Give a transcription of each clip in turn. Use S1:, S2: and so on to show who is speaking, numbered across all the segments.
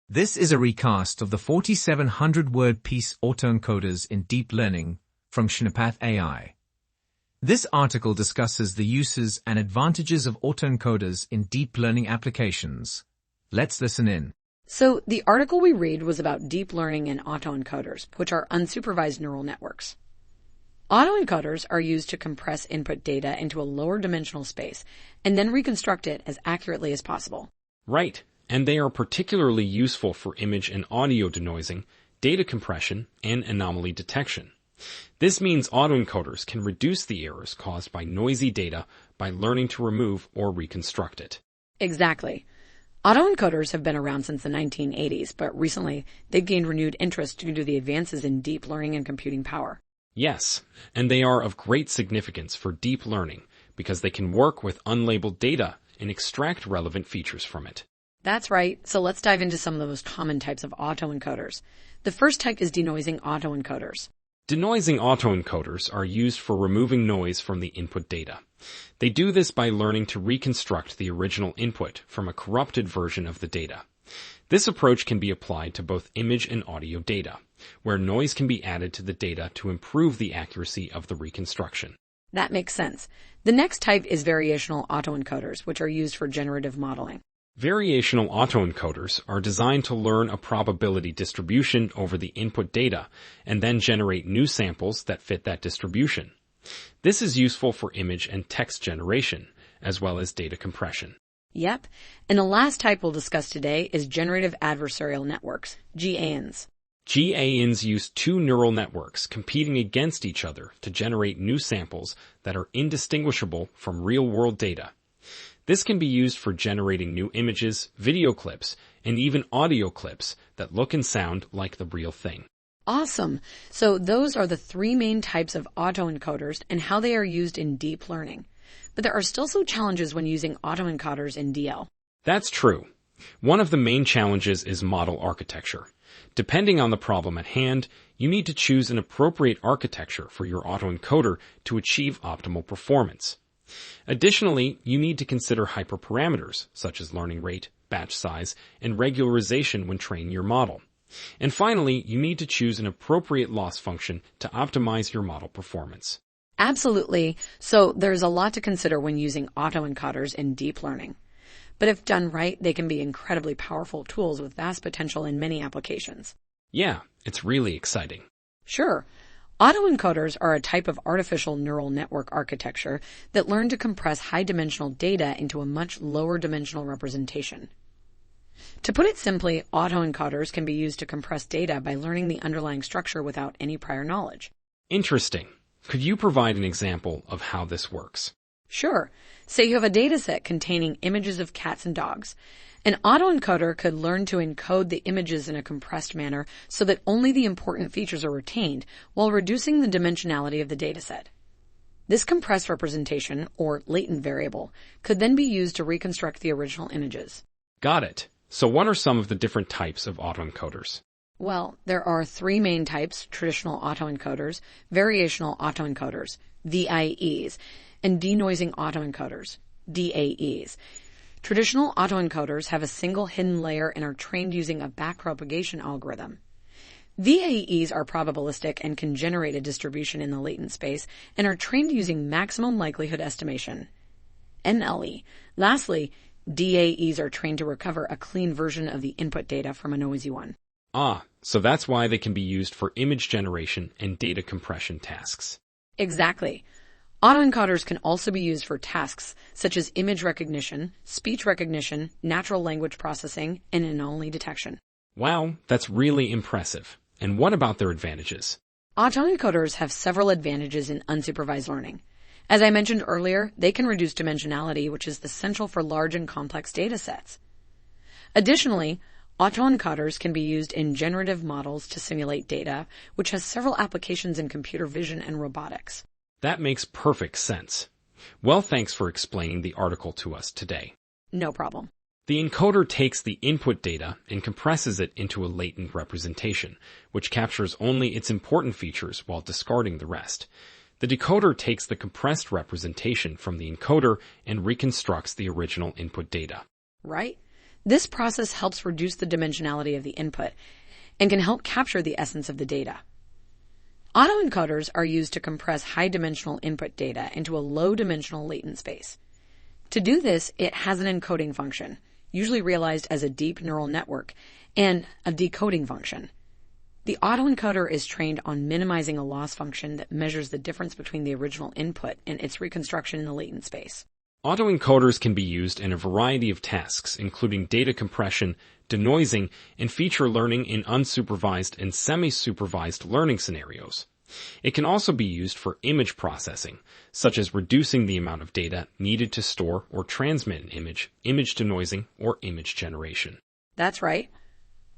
S1: This is a recast of the 4,700-word piece Autoencoders in Deep Learning from Shnipath AI. This article discusses the uses and advantages of autoencoders in deep learning applications. Let's listen in.
S2: So the article we read was about deep learning and autoencoders, which are unsupervised neural networks. Autoencoders are used to compress input data into a lower dimensional space and then reconstruct it as accurately as possible.
S3: Right, and they are particularly useful for image and audio denoising, data compression, and anomaly detection. This means autoencoders can reduce the errors caused by noisy data by learning to remove or reconstruct it.
S2: Exactly. Autoencoders have been around since the 1980s, but recently they've gained renewed interest due to the advances in deep learning and computing power.
S3: Yes, and they are of great significance for deep learning because they can work with unlabeled data and extract relevant features from it.
S2: That's right, so let's dive into some of the most common types of autoencoders. The first type is denoising autoencoders.
S3: Denoising autoencoders are used for removing noise from the input data. They do this by learning to reconstruct the original input from a corrupted version of the data. This approach can be applied to both image and audio data, where noise can be added to the data to improve the accuracy of the reconstruction.
S2: That makes sense. The next type is variational autoencoders, which are used for generative modeling.
S3: Variational autoencoders are designed to learn a probability distribution over the input data and then generate new samples that fit that distribution. This is useful for image and text generation, as well as data compression.
S2: Yep, and the last type we'll discuss today is generative adversarial networks, GANs.
S3: GANs use two neural networks competing against each other to generate new samples that are indistinguishable from real-world data. This can be used for generating new images, video clips, and even audio clips that look and sound like the real thing.
S2: Awesome. So those are the three main types of autoencoders and how they are used in deep learning. But there are still some challenges when using autoencoders in DL.
S3: That's true. One of the main challenges is model architecture. Depending on the problem at hand, you need to choose an appropriate architecture for your autoencoder to achieve optimal performance. Additionally, you need to consider hyperparameters, such as learning rate, batch size, and regularization when training your model. And finally, you need to choose an appropriate loss function to optimize your model performance.
S2: Absolutely. So there's a lot to consider when using autoencoders in deep learning. But if done right, they can be incredibly powerful tools with vast potential in many applications.
S3: Yeah, it's really exciting.
S2: Sure. Autoencoders are a type of artificial neural network architecture that learn to compress high-dimensional data into a much lower dimensional representation. To put it simply, autoencoders can be used to compress data by learning the underlying structure without any prior knowledge.
S3: Interesting. Could you provide an example of how this works?
S2: Sure. Say you have a dataset containing images of cats and dogs. An autoencoder could learn to encode the images in a compressed manner so that only the important features are retained while reducing the dimensionality of the dataset. This compressed representation, or latent variable, could then be used to reconstruct the original images.
S3: Got it. So what are some of the different types of autoencoders?
S2: Well, there are three main types: traditional autoencoders, variational autoencoders, VIEs, and denoising autoencoders, DAEs. Traditional autoencoders have a single hidden layer and are trained using a backpropagation algorithm. VAEs are probabilistic and can generate a distribution in the latent space and are trained using maximum likelihood estimation, MLE. Lastly, DAEs are trained to recover a clean version of the input data from a noisy one.
S3: Ah, so that's why they can be used for image generation and data compression tasks.
S2: Exactly. Autoencoders can also be used for tasks such as image recognition, speech recognition, natural language processing, and anomaly detection.
S3: Wow, that's really impressive. And what about their advantages?
S2: Autoencoders have several advantages in unsupervised learning. As I mentioned earlier, they can reduce dimensionality, which is essential for large and complex data sets. Additionally, autoencoders can be used in generative models to simulate data, which has several applications in computer vision and robotics.
S3: That makes perfect sense. Well, thanks for explaining the article to us today.
S2: No problem.
S3: The encoder takes the input data and compresses it into a latent representation, which captures only its important features while discarding the rest. The decoder takes the compressed representation from the encoder and reconstructs the original input data.
S2: Right? This process helps reduce the dimensionality of the input and can help capture the essence of the data. Autoencoders are used to compress high-dimensional input data into a low-dimensional latent space. To do this, it has an encoding function, usually realized as a deep neural network, and a decoding function. The autoencoder is trained on minimizing a loss function that measures the difference between the original input and its reconstruction in the latent space.
S3: Autoencoders can be used in a variety of tasks, including data compression, denoising, and feature learning in unsupervised and semi-supervised learning scenarios. It can also be used for image processing, such as reducing the amount of data needed to store or transmit an image, image denoising, or image generation.
S2: That's right.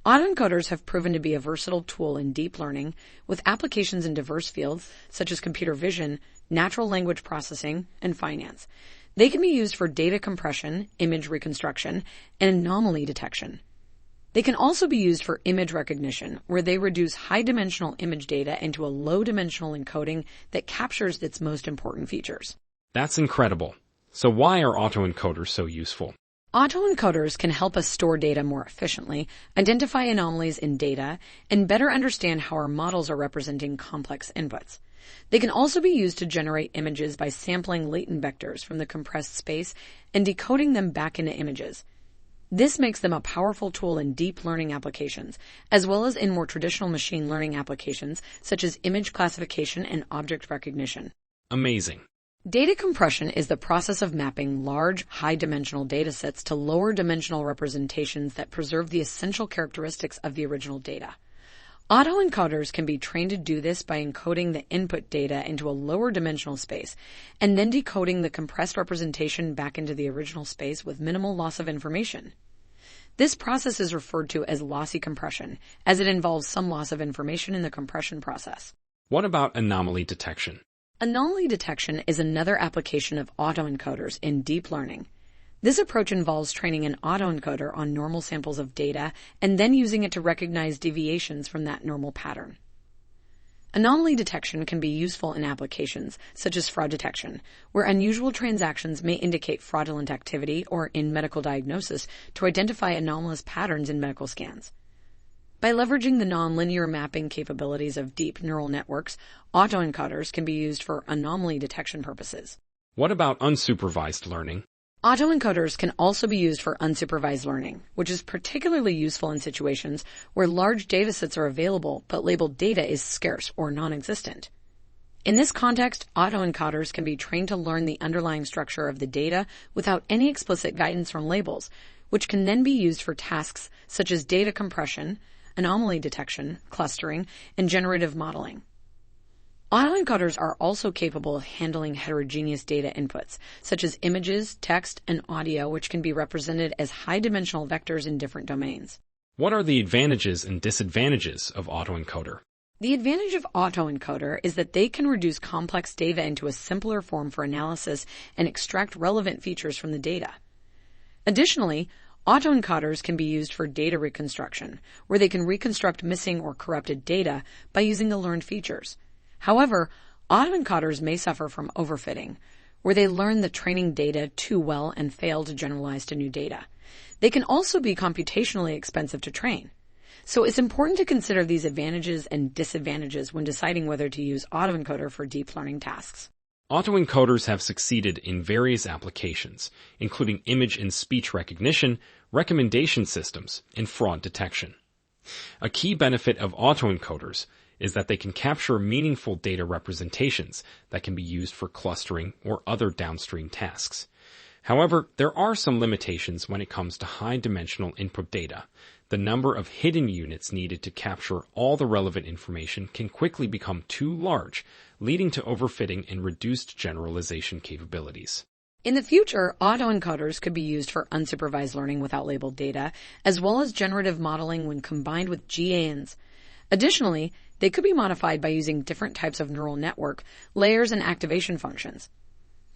S2: Autoencoders have proven to be a versatile tool in deep learning with applications in diverse fields such as computer vision, natural language processing, and finance. They can be used for data compression, image reconstruction, and anomaly detection. They can also be used for image recognition, where they reduce high-dimensional image data into a low-dimensional encoding that captures its most important features.
S3: That's incredible. So why are autoencoders so useful?
S2: Autoencoders can help us store data more efficiently, identify anomalies in data, and better understand how our models are representing complex inputs. They can also be used to generate images by sampling latent vectors from the compressed space and decoding them back into images. This makes them a powerful tool in deep learning applications, as well as in more traditional machine learning applications such as image classification and object recognition.
S3: Amazing.
S2: Data compression is the process of mapping large, high-dimensional datasets to lower-dimensional representations that preserve the essential characteristics of the original data. Autoencoders can be trained to do this by encoding the input data into a lower-dimensional space and then decoding the compressed representation back into the original space with minimal loss of information. This process is referred to as lossy compression, as it involves some loss of information in the compression process.
S3: What about anomaly detection?
S2: Anomaly detection is another application of autoencoders in deep learning. This approach involves training an autoencoder on normal samples of data and then using it to recognize deviations from that normal pattern. Anomaly detection can be useful in applications such as fraud detection, where unusual transactions may indicate fraudulent activity, or in medical diagnosis to identify anomalous patterns in medical scans. By leveraging the nonlinear mapping capabilities of deep neural networks, autoencoders can be used for anomaly detection purposes.
S3: What about unsupervised learning?
S2: Autoencoders can also be used for unsupervised learning, which is particularly useful in situations where large datasets are available but labeled data is scarce or non-existent. In this context, autoencoders can be trained to learn the underlying structure of the data without any explicit guidance from labels, which can then be used for tasks such as data compression, anomaly detection, clustering, and generative modeling. Autoencoders are also capable of handling heterogeneous data inputs, such as images, text, and audio, which can be represented as high-dimensional vectors in different domains.
S3: What are the advantages and disadvantages of autoencoder?
S2: The advantage of autoencoder is that they can reduce complex data into a simpler form for analysis and extract relevant features from the data. Additionally, autoencoders can be used for data reconstruction, where they can reconstruct missing or corrupted data by using the learned features. However, autoencoders may suffer from overfitting, where they learn the training data too well and fail to generalize to new data. They can also be computationally expensive to train. So it's important to consider these advantages and disadvantages when deciding whether to use autoencoder for deep learning tasks.
S3: Autoencoders have succeeded in various applications, including image and speech recognition, recommendation systems, and fraud detection. A key benefit of autoencoders is that they can capture meaningful data representations that can be used for clustering or other downstream tasks. However, there are some limitations when it comes to high-dimensional input data. The number of hidden units needed to capture all the relevant information can quickly become too large, leading to overfitting and reduced generalization capabilities.
S2: In the future, autoencoders could be used for unsupervised learning without labeled data, as well as generative modeling when combined with GANs. Additionally, they could be modified by using different types of neural network, layers, and activation functions.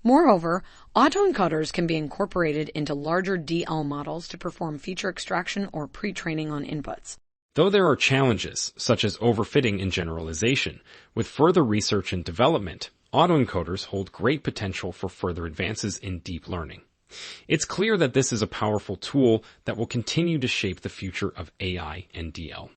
S2: Moreover, autoencoders can be incorporated into larger DL models to perform feature extraction or pre-training on inputs.
S3: Though there are challenges, such as overfitting and generalization, with further research and development, autoencoders hold great potential for further advances in deep learning. It's clear that this is a powerful tool that will continue to shape the future of AI and DL.